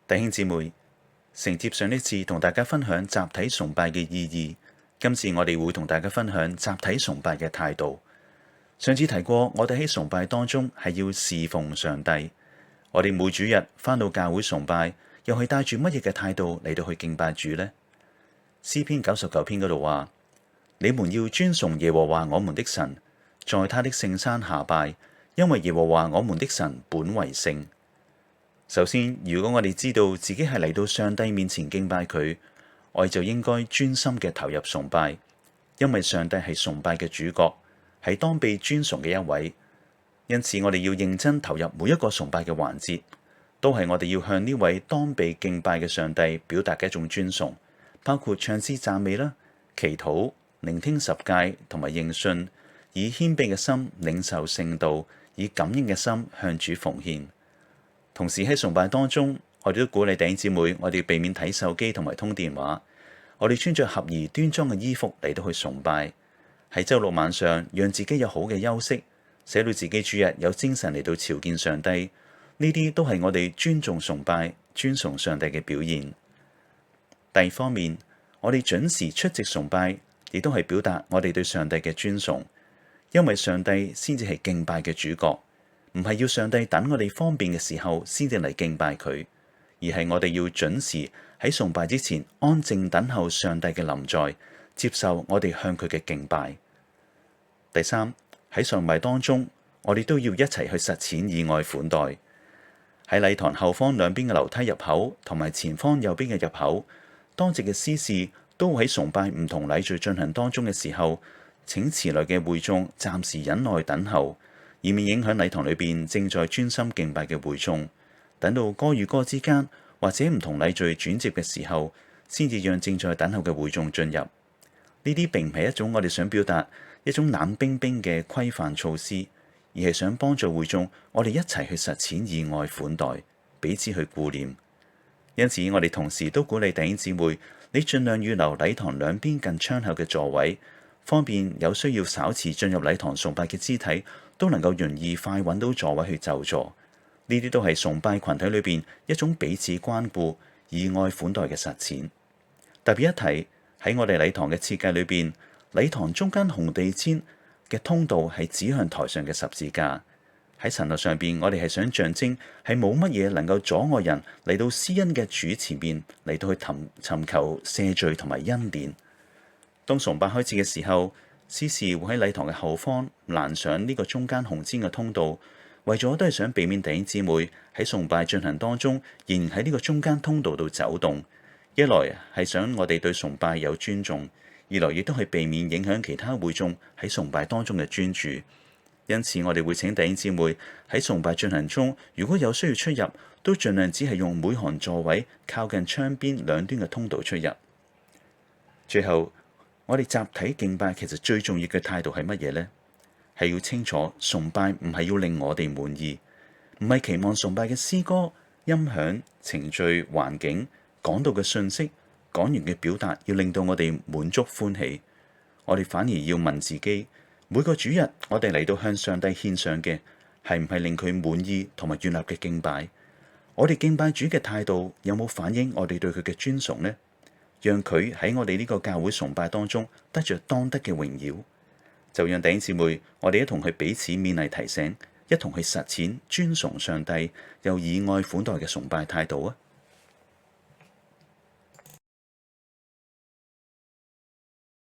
弟兄姊妹，承接上一次同大家分享集體崇拜嘅意義，今次我哋會同大家分享集體崇拜嘅態度。上次提過，我哋喺崇拜當中係要侍奉上帝。我哋每主日返到教會崇拜，又係帶住乜嘢嘅態度嚟到去敬拜主呢？詩篇99篇嗰度話：你們要尊崇耶和華我們的神，在他的聖山下拜，因為耶和華我們的神本為聖。首先，如果我哋知道自己係嚟到上帝面前敬拜佢，我哋就應該專心嘅投入崇拜，因為上帝係崇拜嘅主角，係當被尊崇嘅一位。因此，我哋要認真投入每一個崇拜嘅環節，都係我哋要向呢位當被敬拜嘅上帝表達嘅一種尊崇，包括唱詩讚美啦、祈禱、聆聽十誡同埋認信，以謙卑嘅心領受聖道，以感恩嘅心向主奉獻。同時喺崇拜當中，我哋都鼓勵弟兄姊妹，我哋要避免睇手機同埋通電話。我哋穿着合宜端莊嘅衣服嚟到去崇拜。喺週六晚上，讓自己有好嘅休息，使到自己主日有精神嚟到朝見上帝。呢啲都係我哋尊重崇拜、尊崇上帝嘅表現。第二方面，我哋準時出席崇拜，亦都係表達我哋對上帝嘅尊崇，因為上帝先至係敬拜嘅主角。唔係要上帝等我哋方便嘅時候先至嚟敬拜佢，而係我哋要準時喺崇拜之前安靜等候上帝嘅臨在，接受我哋向佢嘅敬拜。第三，喺崇拜當中，我哋都要一齊去實踐以愛款待。喺禮堂後方兩邊嘅樓梯入口同埋前方右邊嘅入口，當值嘅司事都會喺崇拜唔同禮序進行當中嘅時候，請遲來嘅會眾暫時忍耐等候，以免影響禮堂裏邊正在專心敬拜嘅會眾。等到歌與歌之間或者唔同禮序轉接嘅時候，先至讓正在等候嘅會眾進入。呢啲並唔係一種我哋想表達一種冷冰冰嘅規範措施，而係想幫助會眾，我哋一齊去實踐以愛款待，彼此去顧念。因此，我哋同時都鼓勵弟兄姊妹，你盡量預留禮堂兩邊近窗口嘅座位，方便有需要稍遲進入禮堂崇拜嘅肢體都能夠容易快揾到座位去就座。呢啲都係崇拜群體裏邊一種彼此關顧、以愛款待嘅實踐。特別一提，喺我哋禮堂嘅設計裏邊，禮堂中間紅地氈嘅通道係指向台上嘅十字架。喺神學上邊，我哋係想象徵係冇乜嘢能夠阻礙人嚟到施恩嘅主前面嚟到去尋求赦罪同埋恩典。當崇拜開始嘅時候，司事會喺禮堂嘅後方攔上呢個中間紅氈嘅通道，為咗都係想避免弟兄姊妹喺崇拜進行當中仍然喺呢個中間通道度走動。一來係想我哋對崇拜有尊重，二來亦都係避免影響其他會眾喺崇拜當中嘅專注。因此，我哋會請弟兄姊妹喺崇拜進行中，如果有需要出入，都盡量只係用每行座位靠近窗邊兩端嘅通道出入。最後，我哋集體敬拜其實最重要嘅態度係乜嘢呢？係要清楚，崇拜唔係要令我哋滿意，唔係期望崇拜嘅詩歌、音響、程序、環境、講道嘅信息、講員嘅表達要令到我哋滿足歡喜。我哋反而要問自己，每個主日我哋嚟到向上帝獻上嘅係唔係令佢滿意同埋悅納嘅敬拜？我哋敬拜主嘅態度有冇反映我哋對佢嘅尊崇呢？讓佢喺我哋呢個教會崇拜當中得着當得嘅榮耀，就讓弟兄姊妹我哋一同去彼此勉勵提醒，一同去實踐尊崇上帝又以愛款待嘅崇拜態度啊！